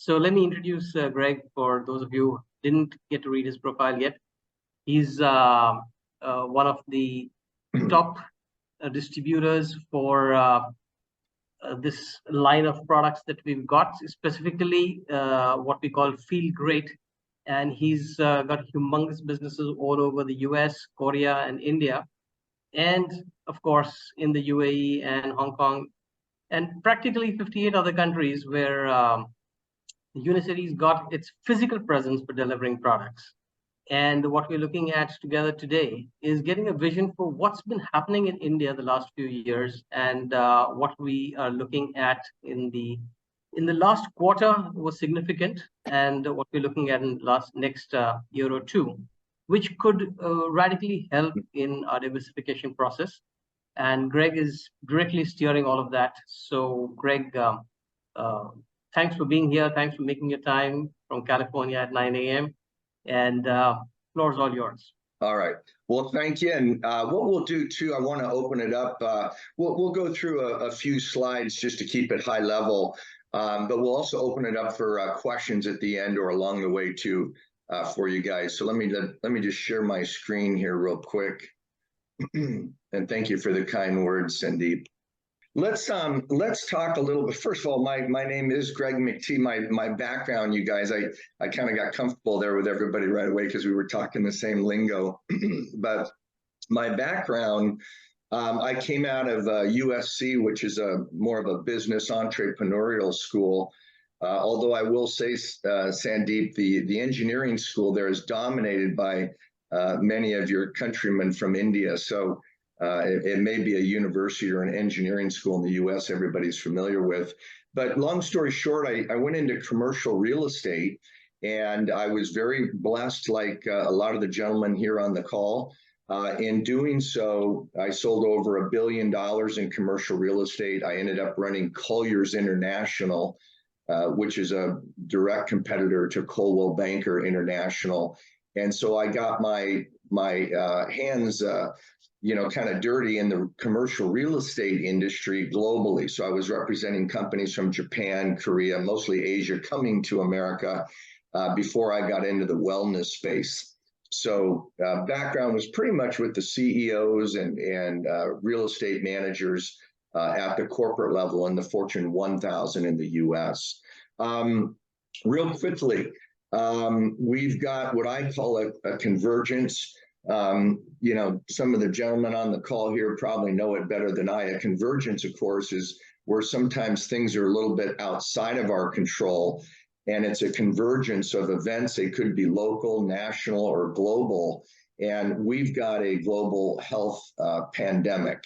So let me introduce Greg for those of you who didn't get to read his profile yet. He's one of the top distributors for this line of products that we've got, specifically what we call Feel Great. And he's got humongous businesses all over the US, Korea, and India, and of course in the UAE and Hong Kong, and practically 58 other countries where Unicity's got its physical presence for delivering products. And what we're looking at together today is getting a vision for what's been happening in India the last few years, and what we are looking at in the last quarter was significant, and what we're looking at in the next year or two, which could radically help in our diversification process. And Greg is directly steering all of that. So Greg, thanks for being here. Thanks for making your time from California at 9 a.m. And floor is all yours. All right. Well, thank you. And what we'll do too, I want to open it up. We'll go through a few slides just to keep it high level, but we'll also open it up for questions at the end or along the way too for you guys. So let me just share my screen here real quick. And thank you for the kind words, Sandeep. Let's talk a little bit. First of all, my name is Greg McTee. My background, you guys, I kind of got comfortable there with everybody right away because we were talking the same lingo. But my background, I came out of USC, which is more of a business entrepreneurial school. Although I will say, Sandeep, the engineering school there is dominated by many of your countrymen from India. So it may be a university or an engineering school in the US everybody's familiar with. But long story short, I went into commercial real estate, and I was very blessed, like a lot of the gentlemen here on the call. In doing so, I sold over $1 billion in commercial real estate. I ended up running Colliers International, which is a direct competitor to Coldwell Banker International. And so I got my hands kind of dirty in the commercial real estate industry globally. So I was representing companies from Japan, Korea, mostly Asia, coming to America before I got into the wellness space. So background was pretty much with the CEOs and real estate managers at the corporate level in the Fortune 1000 in the US. Real quickly, we've got what I call a convergence. Some of the gentlemen on the call here probably know it better than I. A convergence, of course, is where sometimes things are a little bit outside of our control, and it's a convergence of events. It could be local, national, or global. And we've got a global health pandemic.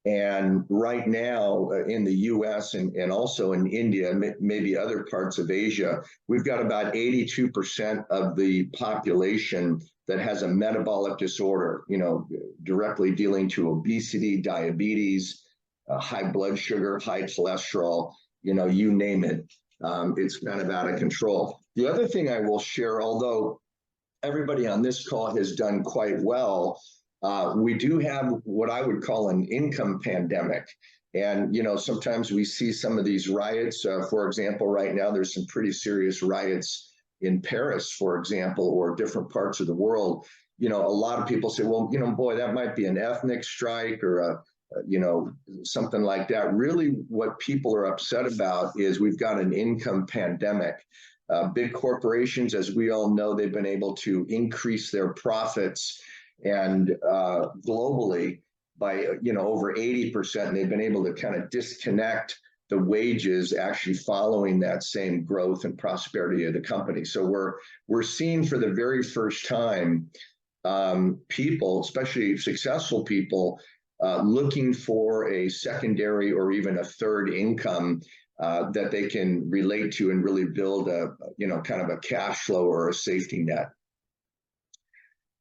And right now in the US and also in India, maybe other parts of Asia, we've got about 82% of the population that has a metabolic disorder, directly dealing to obesity, diabetes, high blood sugar, high cholesterol, you name it. It's kind of out of control. The other thing I will share, although everybody on this call has done quite well, we do have what I would call an income pandemic. And, sometimes we see some of these riots. For example, right now, there's some pretty serious riots in Paris, for example, or different parts of the world. A lot of people say, well, boy, that might be an ethnic strike or something like that. Really, what people are upset about is we've got an income pandemic. Big corporations, as we all know, they've been able to increase their profits and globally by over 80%. And they've been able to kind of disconnect the wages actually following that same growth and prosperity of the company. So we're seeing for the very first time people, especially successful people, looking for a secondary or even a third income that they can relate to and really build a kind of a cash flow or a safety net.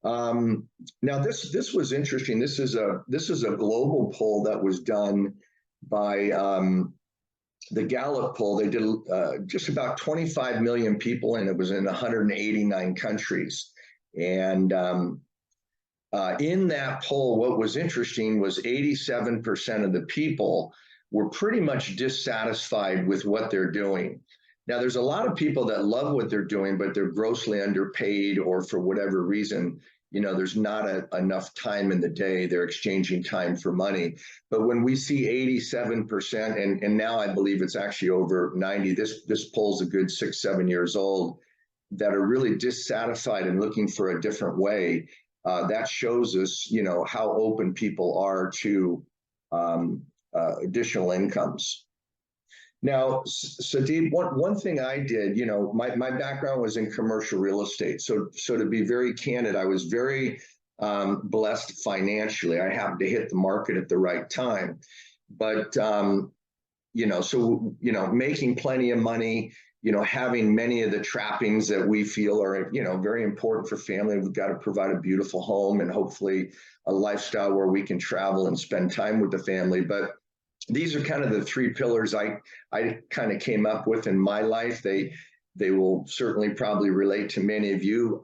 Now this was interesting. This is a global poll that was done by the Gallup poll. They did just about 25 million people, and it was in 189 countries. And in that poll, what was interesting was 87% of the people were pretty much dissatisfied with what they're doing. Now, there's a lot of people that love what they're doing, but they're grossly underpaid, or for whatever reason, there's not enough time in the day. They're exchanging time for money. But when we see 87%, and now I believe it's actually over 90, this poll's a good 6-7 years old, that are really dissatisfied and looking for a different way, that shows us, how open people are to additional incomes. Now, Sudeep, one thing I did, my background was in commercial real estate. So to be very candid, I was very blessed financially. I happened to hit the market at the right time. But, making plenty of money, having many of the trappings that we feel are, very important for family. We've got to provide a beautiful home and hopefully a lifestyle where we can travel and spend time with the family. But these are kind of the three pillars I kind of came up with in my life. They will certainly probably relate to many of you.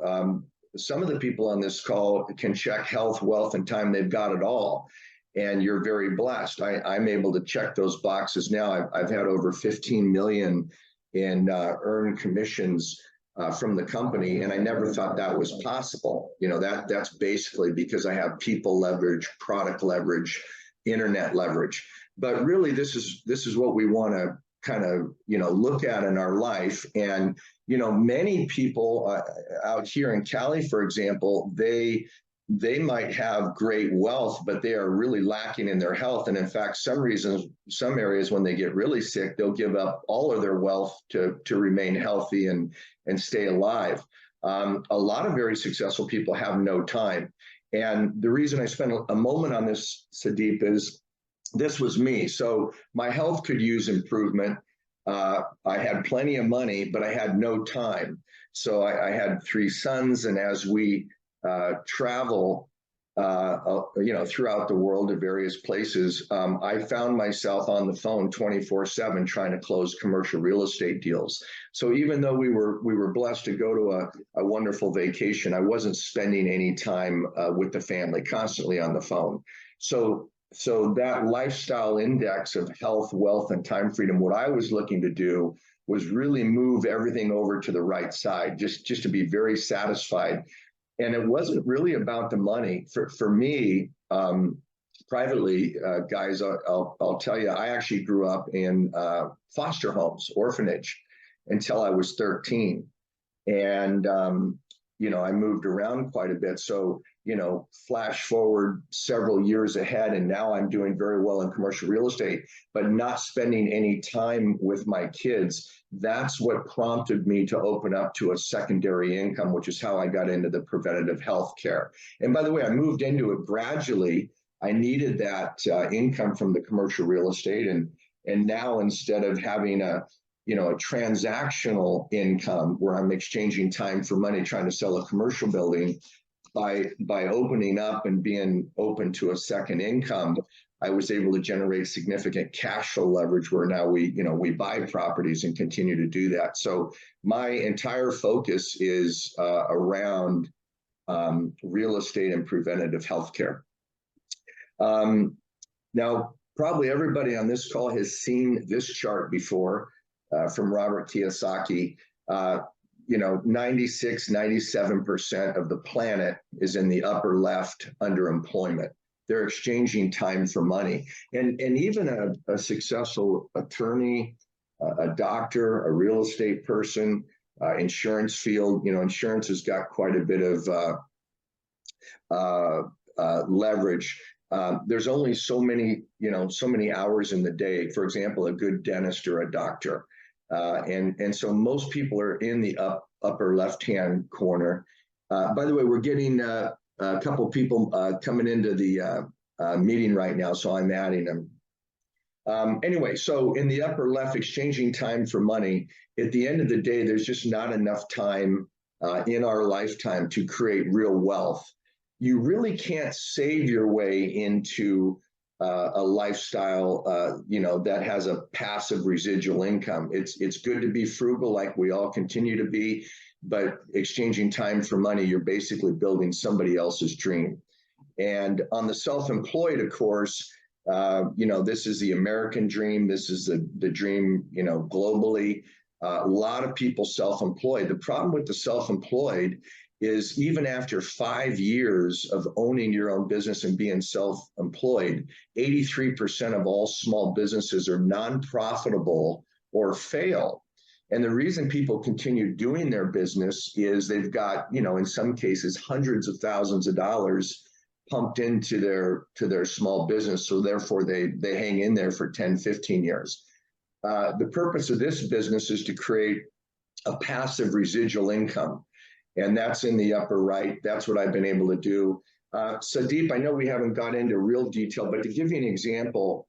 Some of the people on this call can check health, wealth, and time. They've got it all. And you're very blessed. I'm able to check those boxes now. I've had over 15 million in earned commissions from the company, and I never thought that was possible. That's basically because I have people leverage, product leverage, internet leverage. But really, this is what we want to kind of look at in our life. And many people out here in Cali, for example, they might have great wealth, but they are really lacking in their health. And in fact, some areas when they get really sick, they'll give up all of their wealth to remain healthy and stay alive. A lot of very successful people have no time. And the reason I spent a moment on this, Sudeep, is this was me. So my health could use improvement. I had plenty of money, but I had no time. So I had 3 sons, and as we travel, throughout the world to various places, I found myself on the phone 24/7 trying to close commercial real estate deals. So even though we were blessed to go to a wonderful vacation, I wasn't spending any time with the family, constantly on the phone. So that lifestyle index of health, wealth, and time freedom, what I was looking to do was really move everything over to the right side, just to be very satisfied. And it wasn't really about the money. For me, privately, guys, I'll tell you, I actually grew up in foster homes, orphanage, until I was 13. And, I moved around quite a bit. So, flash forward several years ahead, and now I'm doing very well in commercial real estate, but not spending any time with my kids. That's what prompted me to open up to a secondary income, which is how I got into the preventative health care. And by the way, I moved into it gradually. I needed that income from the commercial real estate. And now, instead of having a transactional income where I'm exchanging time for money, trying to sell a commercial building, by opening up and being open to a second income, I was able to generate significant cash flow leverage, where now we buy properties and continue to do that. So my entire focus is around real estate and preventative healthcare. Now, probably everybody on this call has seen this chart before from Robert Kiyosaki. 96, 97% of the planet is in the upper left, underemployment. They're exchanging time for money. And even a successful attorney, a doctor, a real estate person, insurance field, insurance has got quite a bit of leverage. There's only so many hours in the day. For example, a good dentist or a doctor. And so most people are in the upper left-hand corner. By the way, we're getting a couple people coming into the meeting right now, so I'm adding them. Anyway, so in the upper left, exchanging time for money, at the end of the day, there's just not enough time in our lifetime to create real wealth. You really can't save your way into a lifestyle, that has a passive residual income. It's good to be frugal, like we all continue to be, but exchanging time for money, you're basically building somebody else's dream. And on the self-employed, of course, this is the American dream. This is the dream, globally. A lot of people self-employed. The problem with the self-employed is even after 5 years of owning your own business and being self-employed, 83% of all small businesses are non-profitable or fail. And the reason people continue doing their business is they've got, in some cases, hundreds of thousands of dollars pumped into their small business. So therefore they hang in there for 10, 15 years. The purpose of this business is to create a passive residual income. And that's in the upper right. That's what I've been able to do. Sandeep, I know we haven't got into real detail, but to give you an example,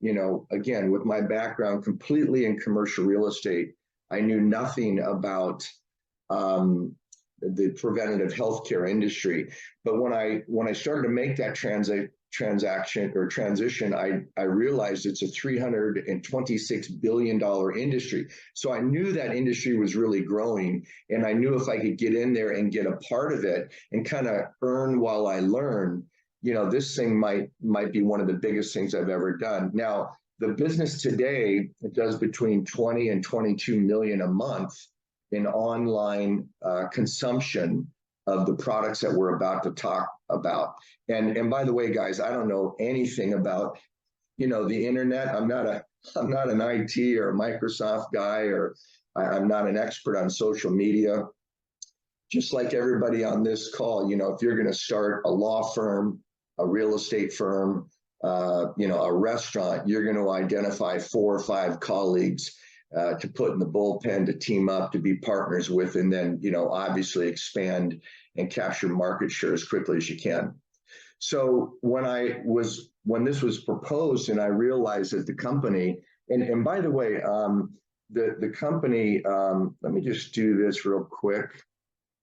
again, with my background completely in commercial real estate, I knew nothing about the preventative healthcare industry. But when I started to make that transition, I realized it's a $326 billion industry. So I knew that industry was really growing, and I knew if I could get in there and get a part of it and kind of earn while I learn, this thing might be one of the biggest things I've ever done. Now, the business today, it does between 20 and 22 million a month in online consumption of the products that we're about to talk about. And by the way, guys, I don't know anything about, the internet. I'm not an IT or a Microsoft guy, or I'm not an expert on social media. Just like everybody on this call, if you're going to start a law firm, a real estate firm, a restaurant, you're going to identify 4 or 5 colleagues to put in the bullpen, to team up, to be partners with, and then, obviously expand and capture market share as quickly as you can. So when this was proposed and I realized that the company, and by the way, the company, let me just do this real quick.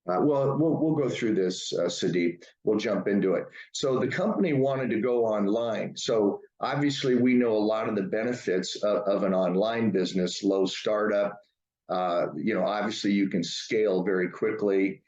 We'll go through this, Sandeep. We'll jump into it. So the company wanted to go online. So obviously we know a lot of the benefits of an online business, low startup. Obviously you can scale very quickly.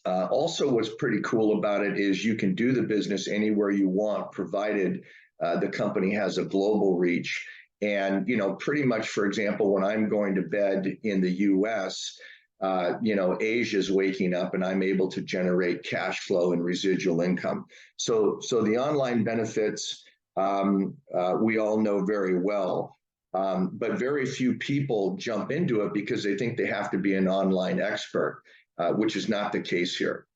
Also, what's pretty cool about it is you can do the business anywhere you want, provided the company has a global reach. And, pretty much, for example, when I'm going to bed in the US, Asia's waking up and I'm able to generate cash flow and residual income. So the online benefits, we all know very well, but very few people jump into it because they think they have to be an online expert, which is not the case here.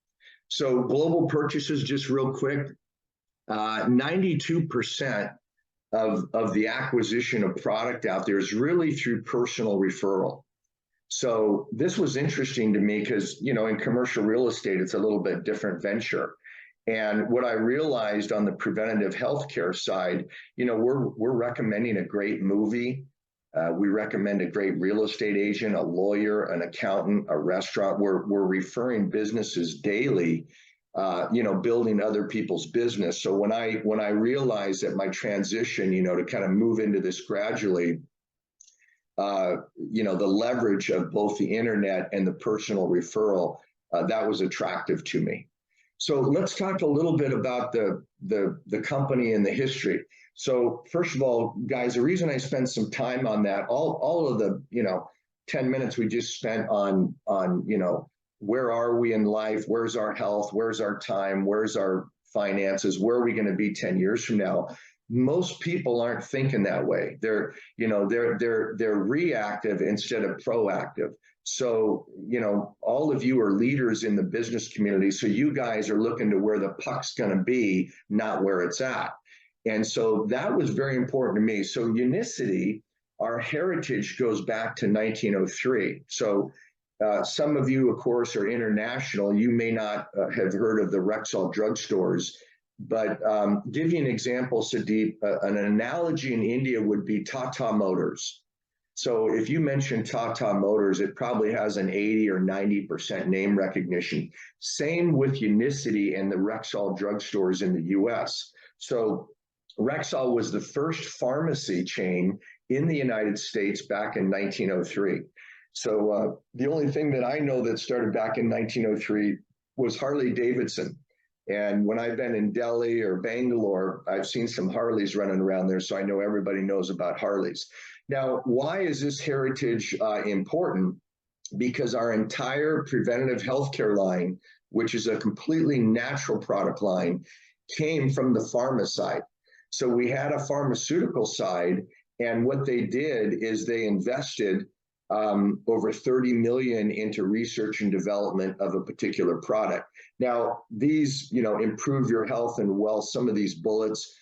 So global purchases, just real quick, 92% of the acquisition of product out there is really through personal referral. So this was interesting to me because, in commercial real estate, it's a little bit different venture. And what I realized on the preventative healthcare side, we're recommending a great movie. We recommend a great real estate agent, a lawyer, an accountant, a restaurant. We're referring businesses daily, building other people's business. So when I realized that my transition, to kind of move into this gradually, the leverage of both the internet and the personal referral, that was attractive to me. So let's talk a little bit about the company and the history. So first of all, guys, the reason I spent some time on that, all of the 10 minutes we just spent on where are we in life, where's our health, where's our time, where's our finances, where are we going to be 10 years from now? Most people aren't thinking that way. They're reactive instead of proactive. So, all of you are leaders in the business community. So you guys are looking to where the puck's going to be, not where it's at. And so that was very important to me. So Unicity, our heritage goes back to 1903. So some of you, of course, are international. You may not have heard of the Rexall drugstores. But give you an example, Sandeep, an analogy in India would be Tata Motors. So if you mention Tata Motors, it probably has an 80 or 90% name recognition. Same with Unicity and the Rexall drugstores in the US. So Rexall was the first pharmacy chain in the United States back in 1903. So the only thing that I know that started back in 1903 was Harley Davidson. And when I've been in Delhi or Bangalore, I've seen some Harleys running around there. So I know everybody knows about Harleys. Now, why is this heritage important? Because our entire preventative healthcare line, which is a completely natural product line, came from the pharma side. So we had a pharmaceutical side, and what they did is they invested over 30 million into research and development of a particular product. Now, these, improve your health and wealth. Some of these bullets,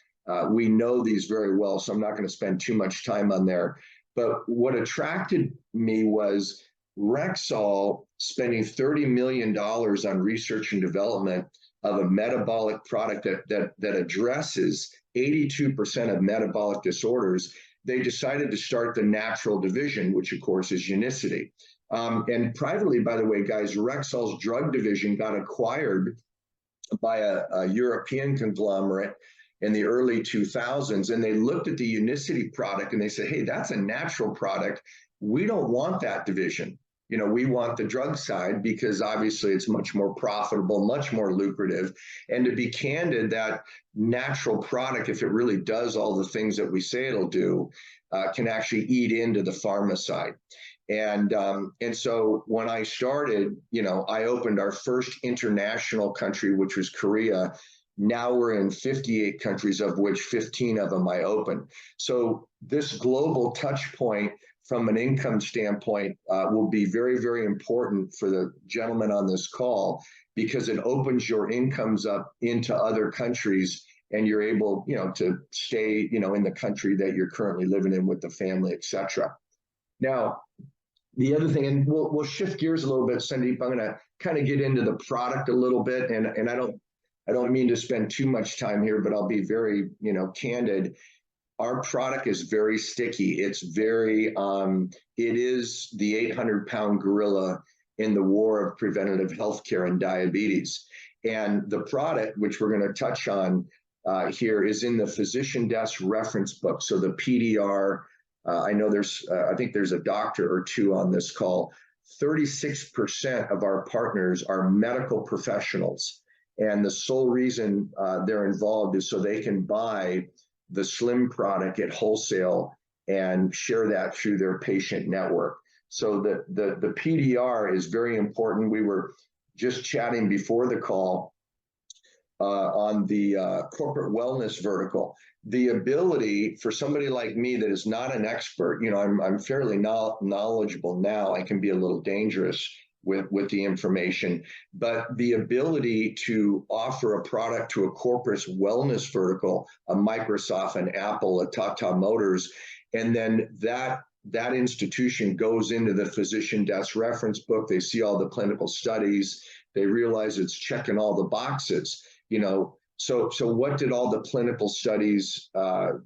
we know these very well, so I'm not going to spend too much time on there. But what attracted me was Rexall spending $30 million on research and development of a metabolic product that addresses 82% of metabolic disorders. They decided to start the natural division, which of course is Unicity. And privately, by the way, guys, Rexall's drug division got acquired by a European conglomerate in the early 2000s. And they looked at the Unicity product and they said, hey, that's a natural product. We don't want that division. We want the drug side because obviously it's much more profitable, much more lucrative. And to be candid, that natural product, if it really does all the things that we say it'll do, can actually eat into the pharma side. And so when I started, I opened our first international country, which was Korea. Now we're in 58 countries, of which 15 of them I opened. So this global touch point from an income standpoint will be very, very important for the gentleman on this call, because it opens your incomes up into other countries and you're able, to stay, in the country that you're currently living in with the family, etc. Now, the other thing, and we'll shift gears a little bit, Sandeep, I'm going to kind of get into the product a little bit, and I don't mean to spend too much time here, but I'll be very, candid. Our product is very sticky. It's very, it is the 800-pound gorilla in the war of preventative healthcare and diabetes. And the product, which we're going to touch on here, is in the physician desk reference book. So the PDR, I know I think there's a doctor or two on this call. 36% of our partners are medical professionals. And the sole reason they're involved is so they can buy the Slim product at wholesale and share that through their patient network. So the PDR is very important. We were just chatting before the call on the corporate wellness vertical. The ability for somebody like me that is not an expert, I'm fairly knowledgeable now. I can be a little dangerous with the information, but the ability to offer a product to a corporate wellness vertical, a Microsoft, an Apple, a Tata Motors, and then that institution goes into the physician desk reference book. They see all the clinical studies. They realize it's checking all the boxes. So what did all the clinical studies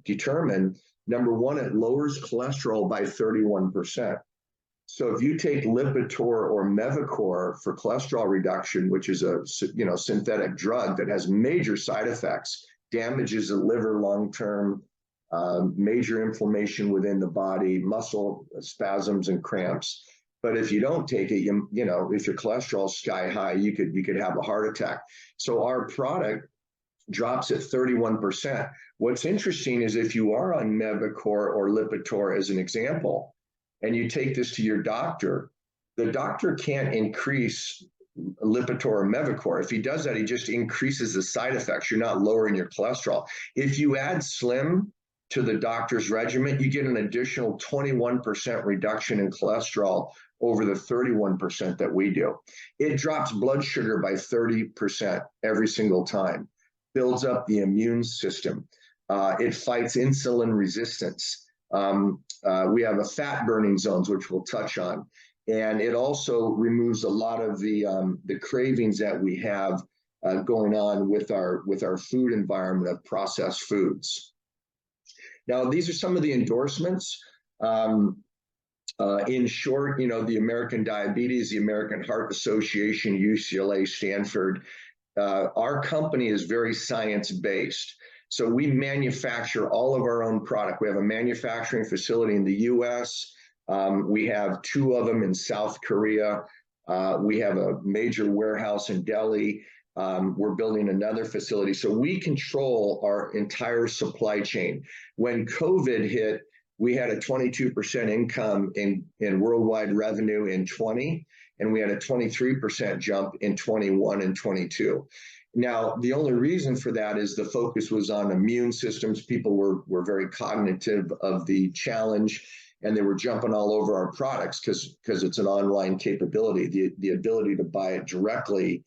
determine? Number one, it lowers cholesterol by 31%. So if you take Lipitor or Mevacor for cholesterol reduction, which is a synthetic drug that has major side effects, damages the liver long-term, major inflammation within the body, muscle spasms and cramps. But if you don't take it, if your cholesterol is sky high, you could have a heart attack. So our product drops at 31%. What's interesting is if you are on Mevacor or Lipitor as an example, and you take this to your doctor, the doctor can't increase Lipitor or Mevacor. If he does that, he just increases the side effects. You're not lowering your cholesterol. If you add Slim to the doctor's regimen, you get an additional 21% reduction in cholesterol over the 31% that we do. It drops blood sugar by 30% every single time, builds up the immune system. It fights insulin resistance. We have a fat burning zones, which we'll touch on. And it also removes a lot of the cravings that we have going on with our food environment of processed foods. Now, these are some of the endorsements. In short, the American Diabetes, the American Heart Association, UCLA, Stanford. Our company is very science-based. So we manufacture all of our own product. We have a manufacturing facility in the US. We have 2 of them in South Korea. We have a major warehouse in Delhi. We're building another facility. So we control our entire supply chain. When COVID hit, we had a 22% income in worldwide revenue in 20, and we had a 23% jump in 21 and 22. Now, the only reason for that is the focus was on immune systems. People were very cognitive of the challenge, and they were jumping all over our products because it's an online capability, the ability to buy it directly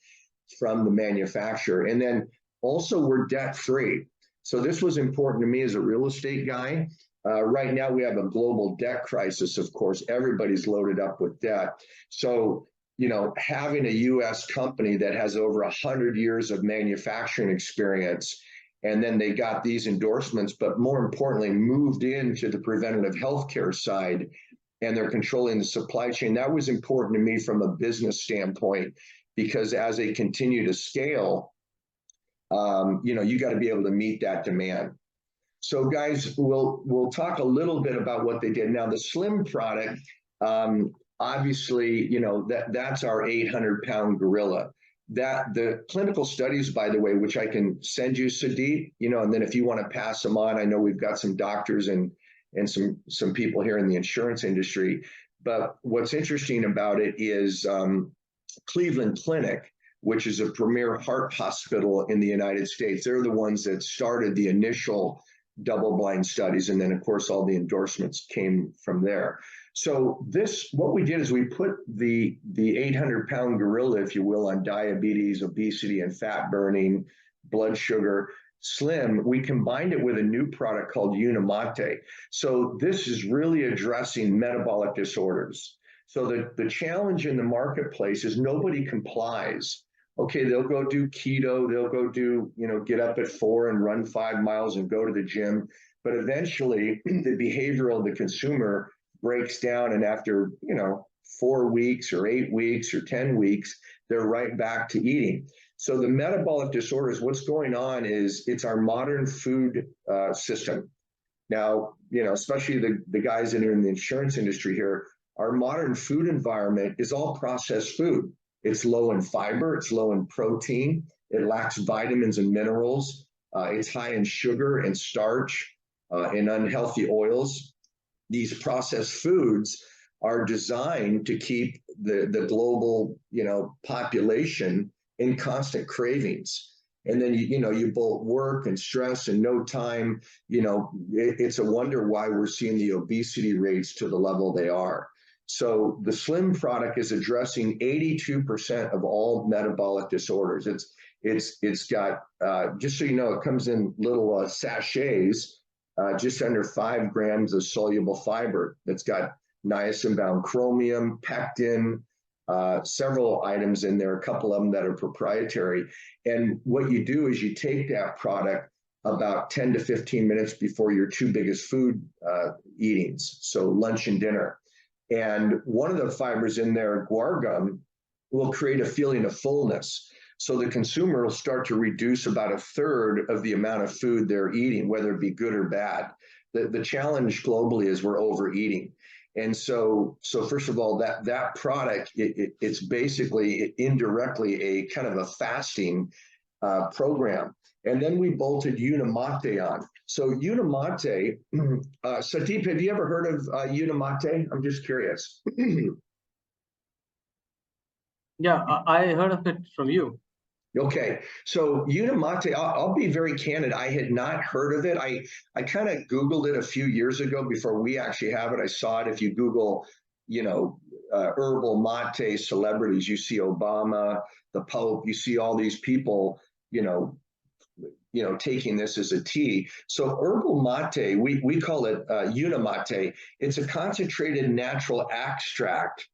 from the manufacturer. And then also we're debt free. So this was important to me as a real estate guy. Right now we have a global debt crisis, of course. Everybody's loaded up with debt. So, you know, having a US company that has over 100 years of manufacturing experience, and then they got these endorsements, but more importantly, moved into the preventative healthcare side, and they're controlling the supply chain. That was important to me from a business standpoint, because as they continue to scale, you know, you got to be able to meet that demand. So guys, we'll talk a little bit about what they did. Now the Slim product, obviously, you know, that's our 800-pound gorilla. That the clinical studies, by the way, which I can send you, Sadiq, you know, and then if you want to pass them on, I know we've got some doctors and some people here in the insurance industry. But what's interesting about it is Cleveland Clinic, which is a premier heart hospital in the United States. They're the ones that started the initial double-blind studies, and then of course all the endorsements came from there. So what we did is we put the 800-pound gorilla, if you will, on diabetes, obesity, and fat burning, blood sugar, Slim. We combined it with a new product called Unimate. So this is really addressing metabolic disorders. So the challenge in the marketplace is nobody complies. Okay, they'll go do keto, they'll go do, you know, get up at 4 and run 5 miles and go to the gym. But eventually the behavior of the consumer breaks down, and after, you know, 4 weeks or 8 weeks or 10 weeks, they're right back to eating. So the metabolic disorders, what's going on is it's our modern food system. Now, you know, especially the guys that are in the insurance industry here, our modern food environment is all processed food. It's low in fiber, it's low in protein, it lacks vitamins and minerals, it's high in sugar and starch, and unhealthy oils. These processed foods are designed to keep the global, you know, population in constant cravings. And then, you know, you both work and stress and no time, you know, it's a wonder why we're seeing the obesity rates to the level they are. So the Slim product is addressing 82% of all metabolic disorders. It's got, just so you know, it comes in little sachets, just under 5 grams of soluble fiber. That's got niacin-bound chromium, pectin, several items in there, a couple of them that are proprietary. And what you do is you take that product about 10 to 15 minutes before your 2 biggest food eatings, so lunch and dinner. And one of the fibers in there, guar gum, will create a feeling of fullness. So the consumer will start to reduce about 1/3 of the amount of food they're eating, whether it be good or bad. The challenge globally is we're overeating. And so first of all, that product, it's basically indirectly a kind of a fasting program. And then we bolted Unimate on. So Unimate, Satiep, have you ever heard of Unimate? I'm just curious. Yeah, I heard of it from you. Okay, so Unimate, I'll be very candid. I had not heard of it. I kind of Googled it a few years ago before we actually have it. I saw it. If you Google, you know, herbal mate celebrities, you see Obama, the Pope, you see all these people, you know, taking this as a tea. So herbal mate, we call it Unimate. It's a concentrated natural extract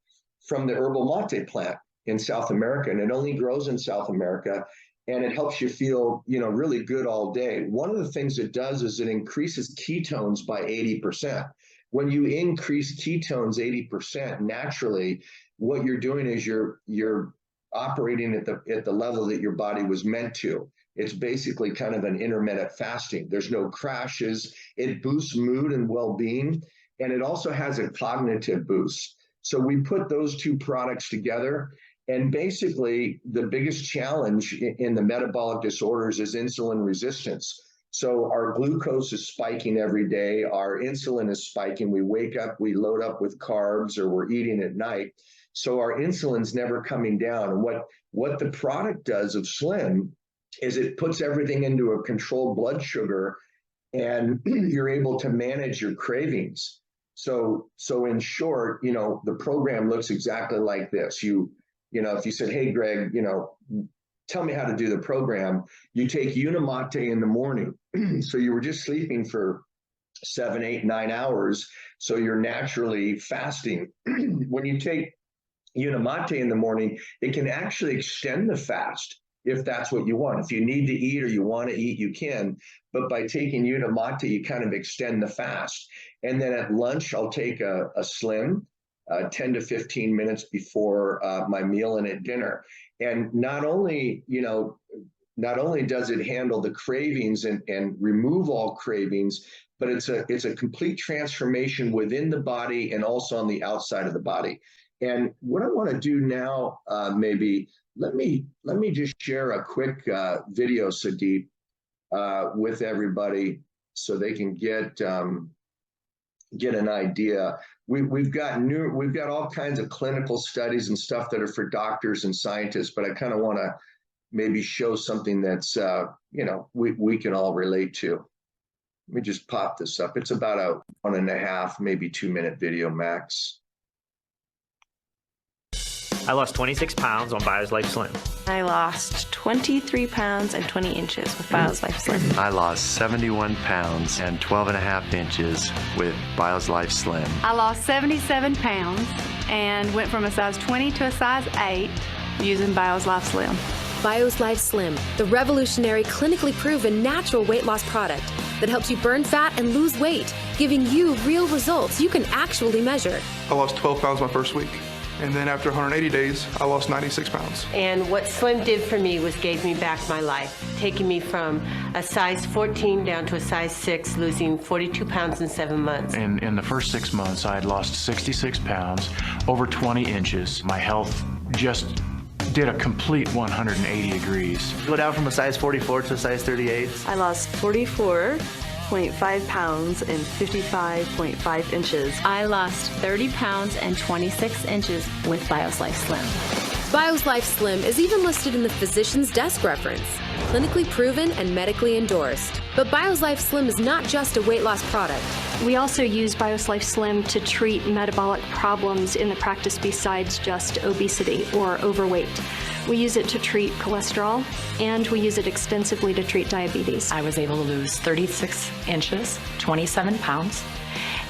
from the herbal mate plant in South America, and it only grows in South America, and it helps you feel, you know, really good all day. One of the things it does is it increases ketones by 80%. When you increase ketones 80% naturally, what you're doing is you're operating at the level that your body was meant to. It's basically kind of an intermittent fasting. There's no crashes. It boosts mood and well-being, and it also has a cognitive boost. So we put those 2 products together. And basically, the biggest challenge in the metabolic disorders is insulin resistance. So our glucose is spiking every day. Our insulin is spiking. We wake up, we load up with carbs, or we're eating at night. So our insulin's never coming down. And what the product does of Slim is it puts everything into a controlled blood sugar, and you're able to manage your cravings. So in short, the program looks exactly like this. If you said, hey, Greg, tell me how to do the program, you take Unimate in the morning. So you were just sleeping for 7, 8, 9 hours. So you're naturally fasting. When you take Unimate in the morning, it can actually extend the fast if that's what you want. If you need to eat or you want to eat, you can. But by taking Unimate, you kind of extend the fast. And then at lunch, I'll take a Slim 10 to 15 minutes before my meal and at dinner. And not only does it handle the cravings and remove all cravings, but it's a complete transformation within the body and also on the outside of the body. And what I want to do now, maybe let me just share a quick video, Sudeep, with everybody so they can get an idea. We've got all kinds of clinical studies and stuff that are for doctors and scientists, but I kind of want to maybe show something that's we can all relate to. Let me just pop this up. It's about a 1.5, maybe 2-minute video max. I lost 26 pounds on Bio's Life Slim. I lost 23 pounds and 20 inches with Bio's Life Slim. I lost 71 pounds and 12.5 inches with Bio's Life Slim. I lost 77 pounds and went from a size 20 to a size 8 using Bio's Life Slim. Bio's Life Slim, the revolutionary, clinically proven natural weight loss product that helps you burn fat and lose weight, giving you real results you can actually measure. I lost 12 pounds my first week. And then after 180 days, I lost 96 pounds. And what Slim did for me was gave me back my life, taking me from a size 14 down to a size 6, losing 42 pounds in 7 months. In the first 6 months, I had lost 66 pounds, over 20 inches. My health just did a complete 180 degrees. Go down from a size 44 to a size 38. I lost 44.5 pounds and 55.5 inches. I lost 30 pounds and 26 inches with Bio's Life Slim. Bio's Life Slim is even listed in the physician's desk reference, clinically proven and medically endorsed. But Bio's Life Slim is not just a weight loss product. We also use Bio's Life Slim to treat metabolic problems in the practice besides just obesity or overweight. We use it to treat cholesterol, and we use it extensively to treat diabetes. I was able to lose 36 inches, 27 pounds,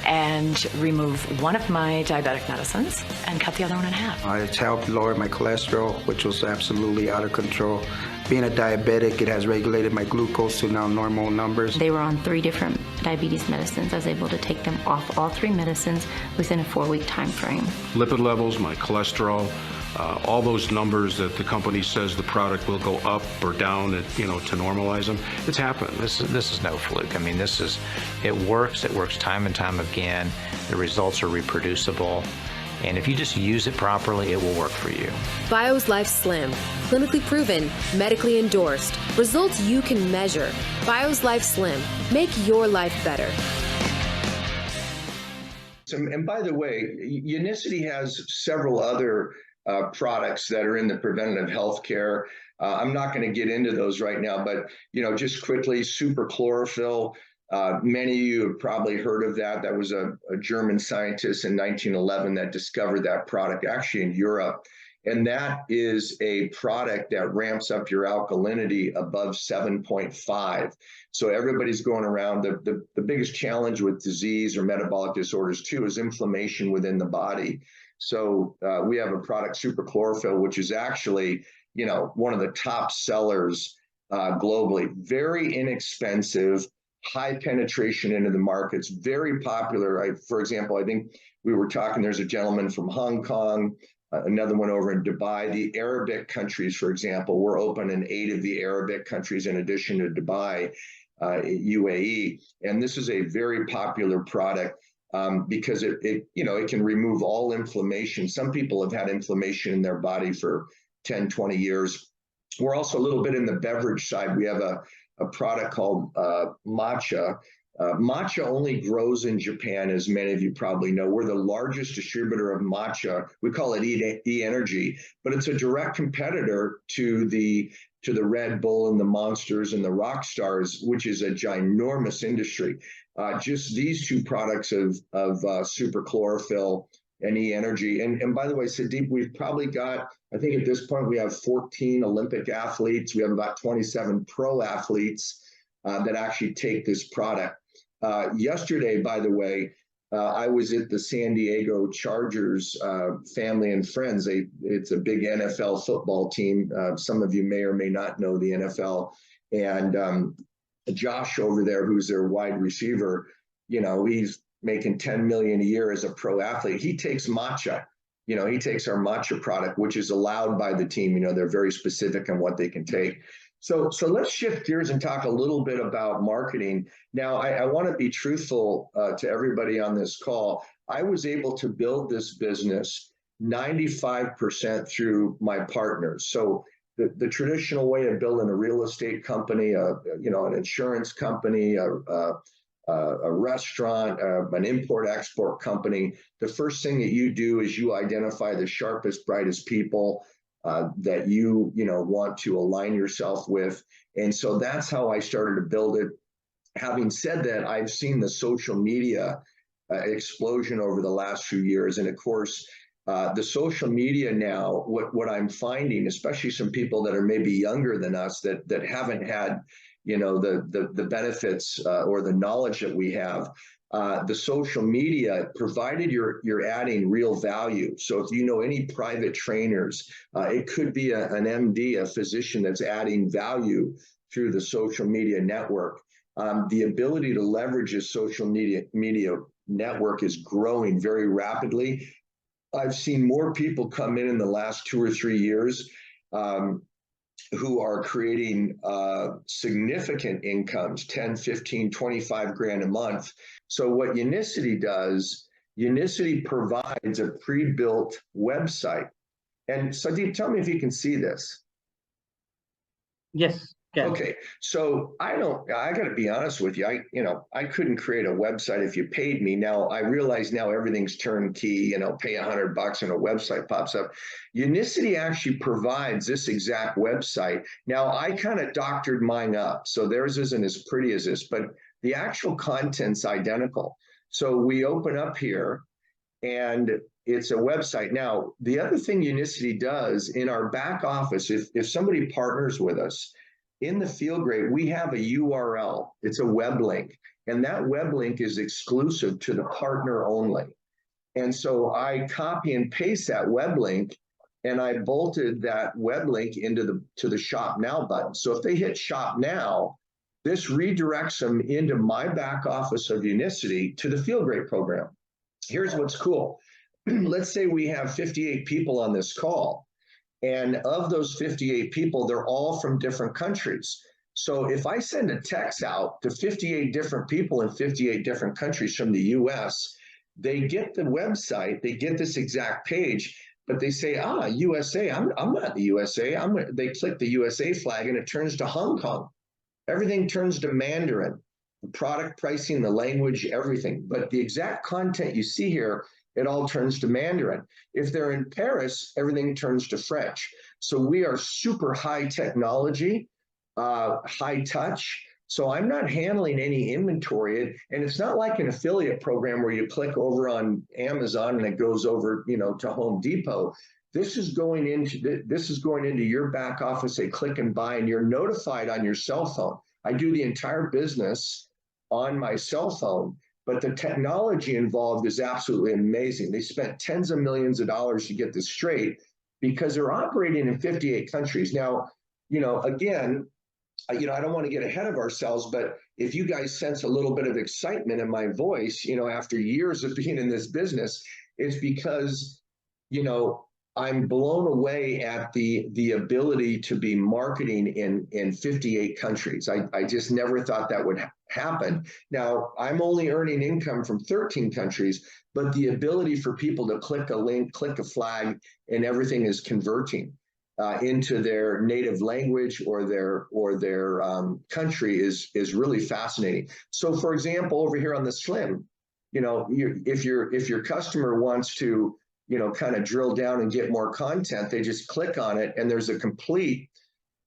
and remove one of my diabetic medicines and cut the other one in half. It's helped lower my cholesterol, which was absolutely out of control. Being a diabetic, it has regulated my glucose to now normal numbers. They were on 3 different diabetes medicines. I was able to take them off all 3 medicines within a 4-week time frame. Lipid levels, my cholesterol, all those numbers that the company says the product will go up or down, to normalize them, it's happened. This is no fluke. I mean, it works time and time again. The results are reproducible. And if you just use it properly, it will work for you. Bio's Life Slim, clinically proven, medically endorsed, results you can measure. Bio's Life Slim, make your life better. And by the way, Unicity has several other products that are in the preventative health care. I'm not going to get into those right now, but just quickly, super chlorophyll. Many of you have probably heard of that. That was a German scientist in 1911 that discovered that product, actually in Europe. And that is a product that ramps up your alkalinity above 7.5. So everybody's going around. The biggest challenge with disease or metabolic disorders too is inflammation within the body. So we have a product, super chlorophyll, which is actually, one of the top sellers globally. Very inexpensive, high penetration into the markets, very popular. For example, I think we were talking, there's a gentleman from Hong Kong, another one over in Dubai. The Arabic countries, for example, we're open in 8 of the Arabic countries in addition to Dubai, UAE. And this is a very popular product because it can remove all inflammation. Some people have had inflammation in their body for 10, 20 years. We're also a little bit in the beverage side. We have a a product called Matcha. Matcha only grows in Japan, as many of you probably know. We're the largest distributor of matcha. We call it E-Energy, but it's a direct competitor to the Red Bull and the Monsters and the Rockstars, which is a ginormous industry. Just these two products of super chlorophyll and E-Energy. And by the way, Sandeep, we've probably got, I think at this point, we have 14 Olympic athletes. We have about 27 pro athletes that actually take this product. Yesterday, by the way, I was at the San Diego Chargers Family and Friends. It's a big NFL football team. Some of you may or may not know the NFL. And Josh over there, who's their wide receiver, you know, he's making $10 million a year as a pro athlete. He takes matcha. You know, he takes our matcha product, which is allowed by the team. You know, they're very specific on what they can take. So let's shift gears and talk a little bit about marketing. Now, I want to be truthful to everybody on this call. I was able to build this business 95% through my partners. So the traditional way of building a real estate company, you know, an insurance company, a restaurant, an import-export company, the first thing that you do is you identify the sharpest, brightest people that you want to align yourself with. And so that's how I started to build it. Having said that, I've seen the social media explosion over the last few years. And of course, the social media now, what I'm finding, especially some people that are maybe younger than us that haven't had, you know, the benefits or the knowledge that we have, the social media, provided you're adding real value. So if you know any private trainers, it could be an MD, a physician that's adding value through the social media network. The ability to leverage a social media network is growing very rapidly. I've seen more people come in the last 2 or 3 years who are creating significant incomes, 10, 15, 25 grand a month. So what Unicity does, Unicity provides a pre-built website. And Sandeep, tell me if you can see this. Yes. Okay, so I got to be honest with you. I couldn't create a website if you paid me. Now I realize now everything's turnkey. You know, pay $100 and a website pops up. Unicity actually provides this exact website. Now I kind of doctored mine up, so theirs isn't as pretty as this, but the actual content's identical. So we open up here, and it's a website. Now the other thing Unicity does in our back office, if somebody partners with us. In the FeelGreat, we have a URL. It's a web link, and that web link is exclusive to the partner only. And so I copy and paste that web link, and I bolted that web link into the Shop Now button. So if they hit Shop Now, this redirects them into my back office of Unicity to the FeelGreat program. Here's what's cool. Let's say we have 58 people on this call. And of those 58 people, they're all from different countries. So if I send a text out to 58 different people in 58 different countries from the US, they get the website, they get this exact page, but they say, USA, I'm not the USA. They click the USA flag and it turns to Hong Kong. Everything turns to Mandarin, the product pricing, the language, everything. But the exact content you see here, it all turns to Mandarin. If they're in Paris, everything turns to French. So we are super high technology, high touch. So I'm not handling any inventory. And it's not like an affiliate program where you click over on Amazon and it goes over, to Home Depot. This is going into your back office, a click and buy, and you're notified on your cell phone. I do the entire business on my cell phone. But the technology involved is absolutely amazing. They spent tens of millions of dollars to get this straight because they're operating in 58 countries. Now, again, I don't want to get ahead of ourselves, but if you guys sense a little bit of excitement in my voice, after years of being in this business, it's because, I'm blown away at the ability to be marketing in 58 countries. I just never thought that would happen. Now, I'm only earning income from 13 countries, but the ability for people to click a link, click a flag, and everything is converting. into their native language or their country is really fascinating. So, for example, over here on the Slim, you know, if your customer wants to, you know, kind of drill down and get more content, they just click on it, and there's a complete,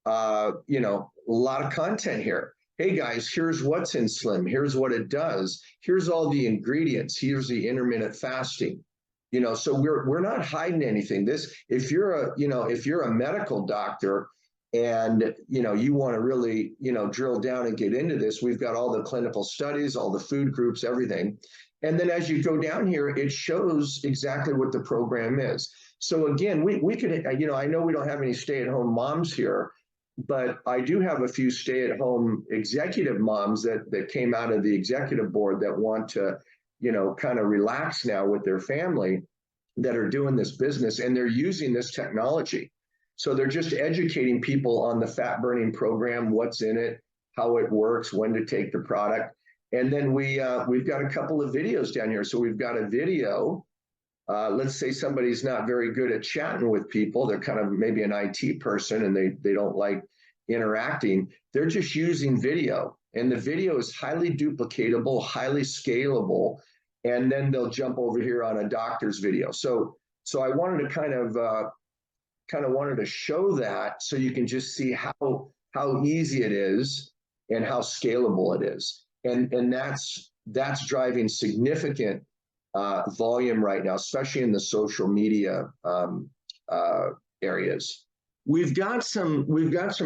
you know, a lot of content here. Hey guys, here's what's in Slim. Here's what it does. Here's all the ingredients. Here's the intermittent fasting. You know, so we're not hiding anything. This, if you're a medical doctor and, you know, you want to really, you know, drill down and get into this, we've got all the clinical studies, all the food groups, everything. And then as you go down here, it shows exactly what the program is. So again, we could, you know, I know we don't have any stay-at-home moms here, but I do have a few stay-at-home executive moms that came out of the executive board that want to, you know, kind of relax now with their family, that are doing this business, and they're using this technology. So they're just educating people on the fat burning program, what's in it, how it works, when to take the product. And then we've got a couple of videos down here. So we've got a video. Let's say somebody's not very good at chatting with people. They're kind of maybe an IT person and they don't like interacting. They're just using video. And the video is highly duplicatable, highly scalable. And then they'll jump over here on a doctor's video. So I wanted to kind of wanted to show that, so you can just see how easy it is and how scalable it is. And that's driving significant volume right now, especially in the social media areas. We've got some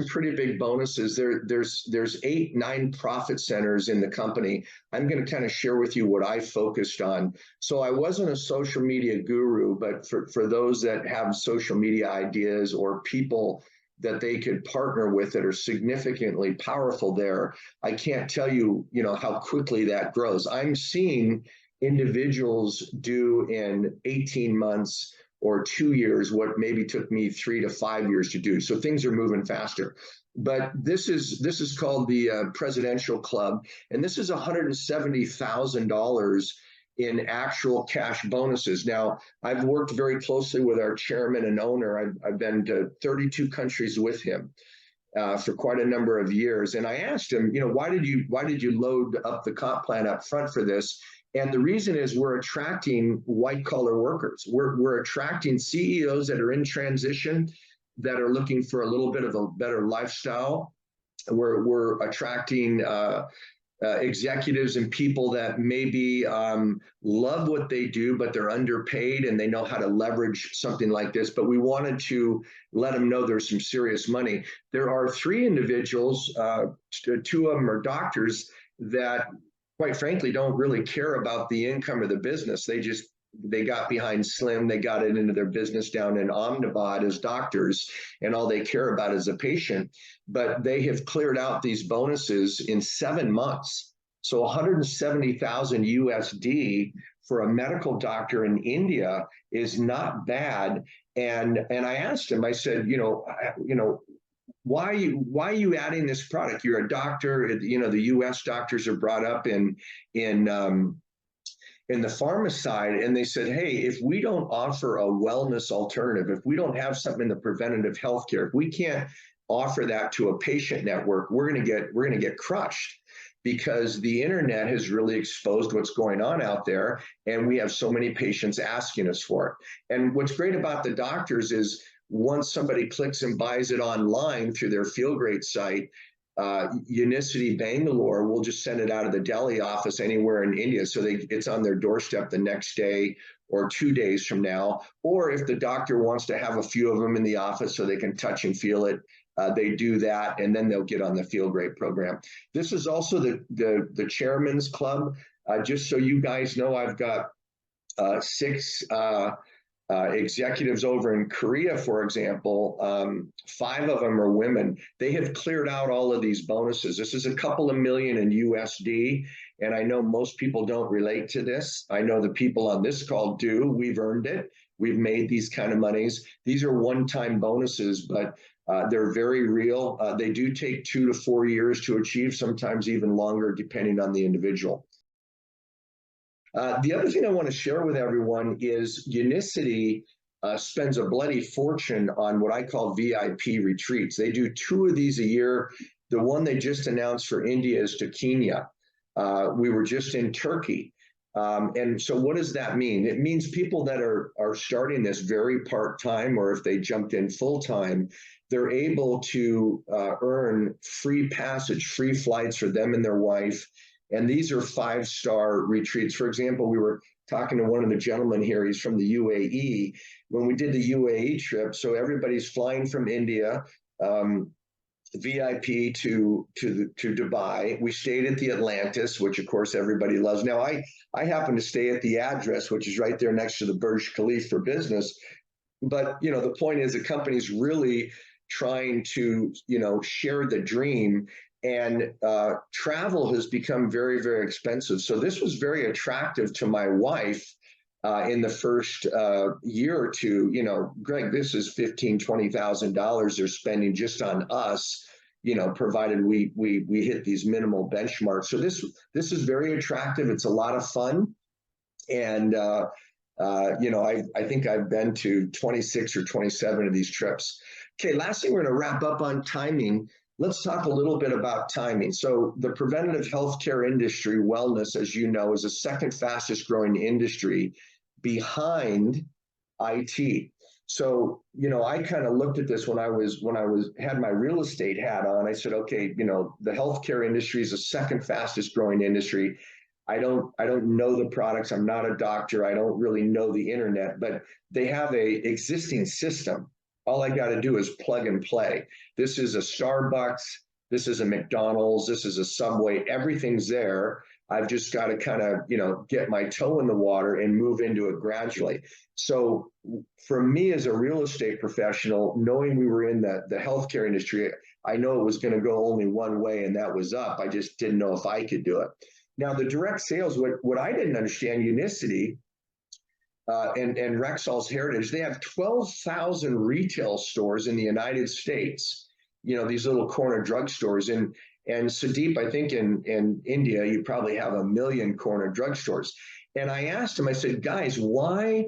pretty big bonuses. There's 8-9 profit centers in the company. I'm going to kind of share with you what I focused on. So I wasn't a social media guru, but for those that have social media ideas or people that they could partner with that are significantly powerful there, I can't tell you, you know, how quickly that grows. I'm seeing individuals do in 18 months or 2 years what maybe took me 3 to 5 years to do. So things are moving faster. But this is called the Presidential Club, and this is $170,000 in actual cash bonuses. Now, I've worked very closely with our chairman and owner. I've been to 32 countries with him for quite a number of years. And I asked him, you know, why did you load up the comp plan up front for this? And the reason is we're attracting white collar workers. We're attracting CEOs that are in transition, that are looking for a little bit of a better lifestyle. We're attracting executives and people that maybe love what they do, but they're underpaid and they know how to leverage something like this. But we wanted to let them know there's some serious money. There are 3 individuals, 2 of them are doctors, that quite frankly don't really care about the income of the business. They got behind Slim, they got it into their business down in Ahmedabad as doctors, and all they care about is a patient. But they have cleared out these bonuses in 7 months. So 170,000 USD for a medical doctor in India is not bad. And I asked him, I said, you know, why are you adding this product? You're a doctor. You know, the U.S. doctors are brought up in the pharma side, and they said, hey, if we don't offer a wellness alternative, if we don't have something in the preventative healthcare, if we can't offer that to a patient network, we're gonna get crushed, because the internet has really exposed what's going on out there, and we have so many patients asking us for it. And what's great about the doctors is, once somebody clicks and buys it online through their Feel Great site, Unicity Bangalore will just send it out of the Delhi office anywhere in India. So it's on their doorstep the next day or 2 days from now. Or if the doctor wants to have a few of them in the office so they can touch and feel it, they do that, and then they'll get on the Feel Great program. This is also the Chairman's Club. Just so you guys know, I've got 6 executives over in Korea, for example. 5 of them are women. They have cleared out all of these bonuses. This is a couple of million in USD, and I know most people don't relate to this. I know the people on this call do. We've earned it. We've made these kind of monies. These are one-time bonuses, but they're very real. They do take 2 to 4 years to achieve, sometimes even longer, depending on the individual. The other thing I want to share with everyone is Unicity spends a bloody fortune on what I call VIP retreats. They do 2 of these a year. The one they just announced for India is to Kenya. We were just in Turkey. And so what does that mean? It means people that are starting this very part-time, or if they jumped in full-time, they're able to earn free passage, free flights for them and their wife. And these are 5-star retreats. For example, we were talking to one of the gentlemen here. He's from the UAE. When we did the UAE trip, so everybody's flying from India, VIP to Dubai. We stayed at the Atlantis, which of course everybody loves. Now I happen to stay at the Address, which is right there next to the Burj Khalifa for business. But the point is the company's really trying to share the dream, and travel has become very, very expensive. So this was very attractive to my wife in the first year or two. Greg, this is $15,000-$20,000 they're spending just on us, provided we hit these minimal benchmarks. So this is very attractive. It's a lot of fun. And, I think I've been to 26 or 27 of these trips. Okay, last thing, we're going to wrap up on timing. Let's talk a little bit about timing. So the preventative healthcare industry, wellness, as you know, is the second fastest growing industry behind IT. So, I kind of looked at this when I had my real estate hat on. I said, okay, the healthcare industry is the second fastest growing industry. I don't know the products. I'm not a doctor. I don't really know the internet, but they have a existing system. All I got to do is plug and play. This is a Starbucks. This is a McDonald's. This is a Subway. Everything's there. I've just got to kind of, get my toe in the water and move into it gradually. So for me as a real estate professional, knowing we were in the healthcare industry, I know it was going to go only one way, and that was up. I just didn't know if I could do it. Now, the direct sales, what I didn't understand, Unicity and Rexall's Heritage, they have 12,000 retail stores in the United States, these little corner drugstores. And Sudeep, I think in India, you probably have 1 million corner drugstores. And I asked him, I said, guys, why,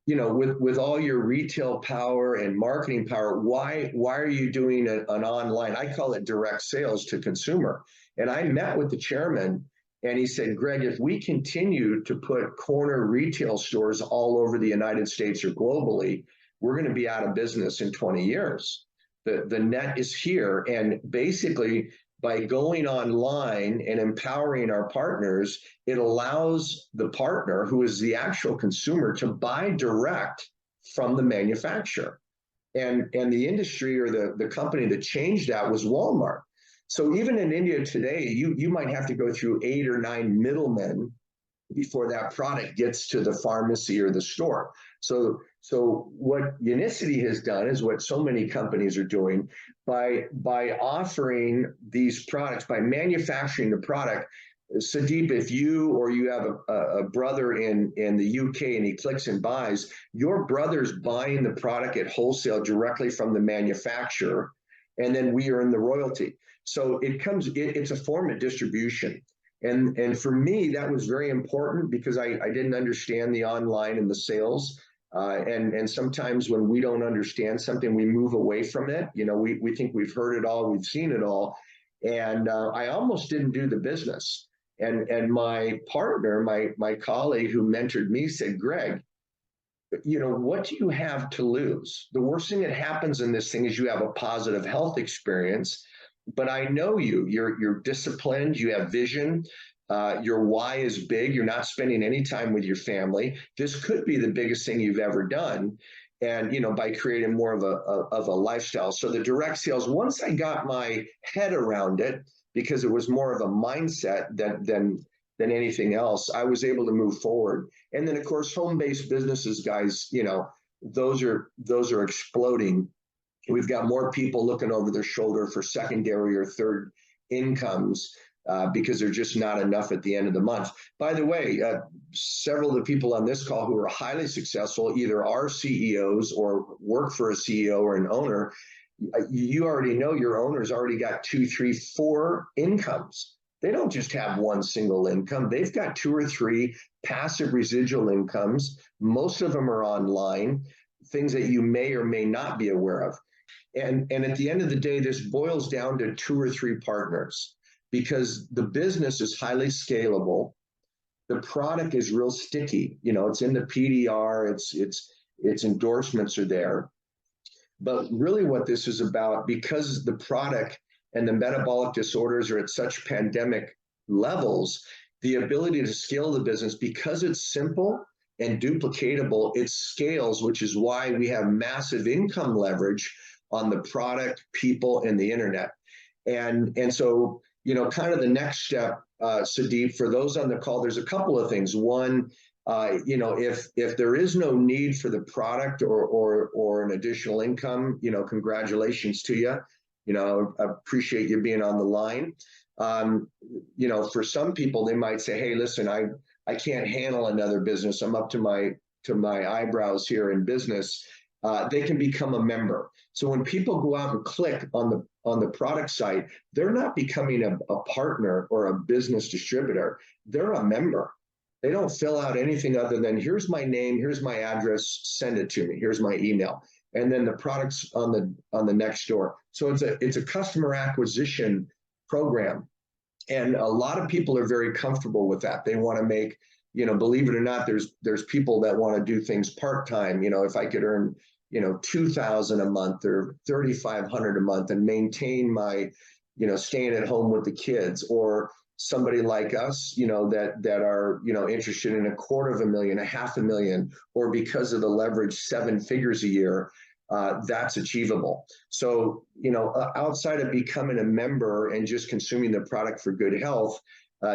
with all your retail power and marketing power, why are you doing an online, I call it direct sales to consumer? And I met with the chairman, and he said, Greg, if we continue to put corner retail stores all over the United States or globally, we're going to be out of business in 20 years. The net is here. And basically, by going online and empowering our partners, it allows the partner, who is the actual consumer, to buy direct from the manufacturer. And the industry, or the company that changed that, was Walmart. So even in India today, you might have to go through 8 or 9 middlemen before that product gets to the pharmacy or the store. So what Unicity has done is what so many companies are doing by offering these products, by manufacturing the product. Sudeep, if you have a brother in the UK and he clicks and buys, your brother's buying the product at wholesale directly from the manufacturer, and then we earn the royalty. So it's a form of distribution. And for me, that was very important, because I didn't understand the online and the sales. And sometimes when we don't understand something, we move away from it. We think we've heard it all, we've seen it all. And I almost didn't do the business. And my partner, my colleague who mentored me, said, Greg, what do you have to lose? The worst thing that happens in this thing is you have a positive health experience. But I know you're disciplined, you have vision, your why is big, you're not spending any time with your family. This could be the biggest thing you've ever done. And, by creating more of a lifestyle. So the direct sales, once I got my head around it, because it was more of a mindset than anything else, I was able to move forward. And then of course, home-based businesses, guys, those are exploding. We've got more people looking over their shoulder for secondary or third incomes because there's just not enough at the end of the month. By the way, several of the people on this call who are highly successful either are CEOs or work for a CEO or an owner. You already know your owner's already got 2, 3, 4 incomes. They don't just have one single income. They've got 2 or 3 passive residual incomes. Most of them are online. things that you may or may not be aware of. And at the end of the day, this boils down to 2 or 3 partners, because the business is highly scalable. The product is real sticky. You know, it's in the PDR, its endorsements are there. But really what this is about, because the product and the metabolic disorders are at such pandemic levels, the ability to scale the business, because it's simple and duplicatable, it scales, which is why we have massive income leverage on the product, people, and the internet. And so, you know, kind of the next step, Sudeep, for those on the call, there's a couple of things. One, you know, if there is no need for the product or an additional income, you know, congratulations to you. You know, I appreciate you being on the line. You know, for some people, they might say, hey, listen, I can't handle another business. I'm up to my eyebrows here in business. They can become a member. So when people go out and click on the product site, they're not becoming a partner or a business distributor. They're a member. They don't fill out anything other than, here's my name, here's my address, send it to me, here's my email, and then the product's on the next door. So it's a customer acquisition program, and a lot of people are very comfortable with that. They want to make, you know, believe it or not, there's people that want to do things part-time. You know, if I could earn, you know, $2,000 a month or $3,500 a month and maintain my, you know, staying at home with the kids, or somebody like us, you know, that are, you know, interested in $250,000, $500,000, or because of the leverage, 7 figures a year, that's achievable. So, you know, outside of becoming a member and just consuming the product for good health,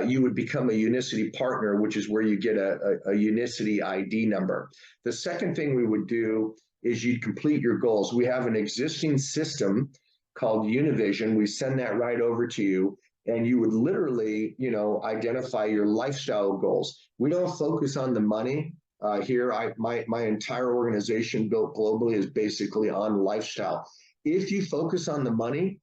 you would become a Unicity partner, which is where you get a Unicity ID number. The second thing we would do is you'd complete your goals. We have an existing system called Univision. We send that right over to you, and you would literally, you know, identify your lifestyle goals. We don't focus on the money here. My entire organization built globally is basically on lifestyle. If you focus on the money,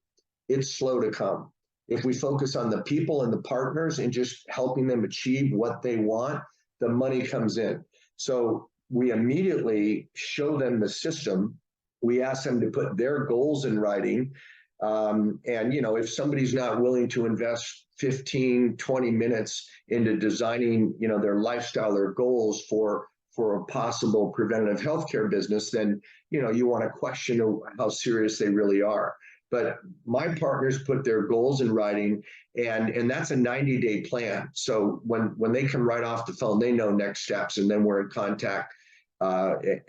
it's slow to come. If we focus on the people and the partners and just helping them achieve what they want, the money comes in. So we immediately show them the system. We ask them to put their goals in writing. And, you know, if somebody's not willing to invest 15, 20 minutes into designing, you know, their lifestyle, their goals for a possible preventative healthcare business, then, you know, you want to question how serious they really are. But my partners put their goals in writing, and that's a 90-day plan. So when they come right off the phone, they know next steps, and then we're in contact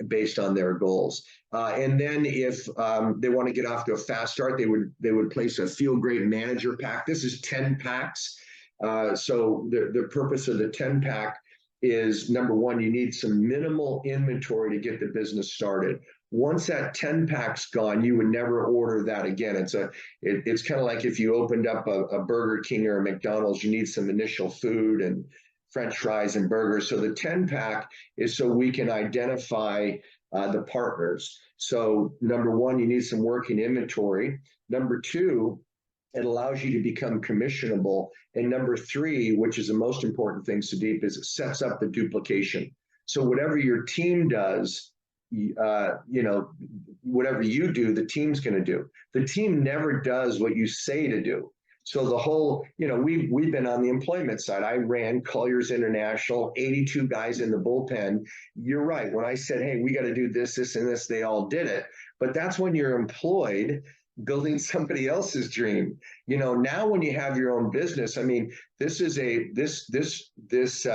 based on their goals. And then if they want to get off to a fast start, they would place a Feel Great Manager pack. This is 10 packs. So the purpose of the 10 pack is, number one, you need some minimal inventory to get the business started. Once that 10 pack's gone, you would never order that again. It's kind of like if you opened up a Burger King or a McDonald's, you need some initial food and French fries and burgers. So the 10 pack is so we can identify the partners. So number one, you need some working inventory. Number two, it allows you to become commissionable. And number three, which is the most important thing, Sudeep, is it sets up the duplication. So whatever your team does, you know, whatever you do, the team's going to do. The team never does what you say to do. So the whole, you know, we've been on the employment side. I ran Colliers International, 82 guys in the bullpen. You're right. When I said, hey, we got to do this, this, and this, they all did it. But that's when you're employed building somebody else's dream. You know, now when you have your own business, I mean, this is this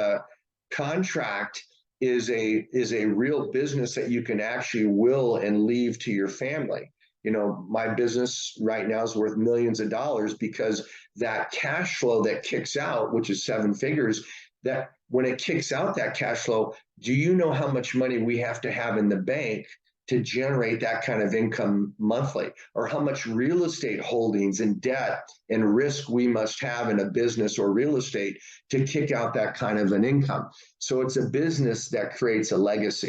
contract is a real business that you can actually will and leave to your family. You know, my business right now is worth millions of dollars because that cash flow that kicks out, which is 7 figures, that when it kicks out that cash flow, do you know how much money we have to have in the bank to generate that kind of income monthly, or how much real estate holdings and debt and risk we must have in a business or real estate to kick out that kind of an income? So it's a business that creates a legacy.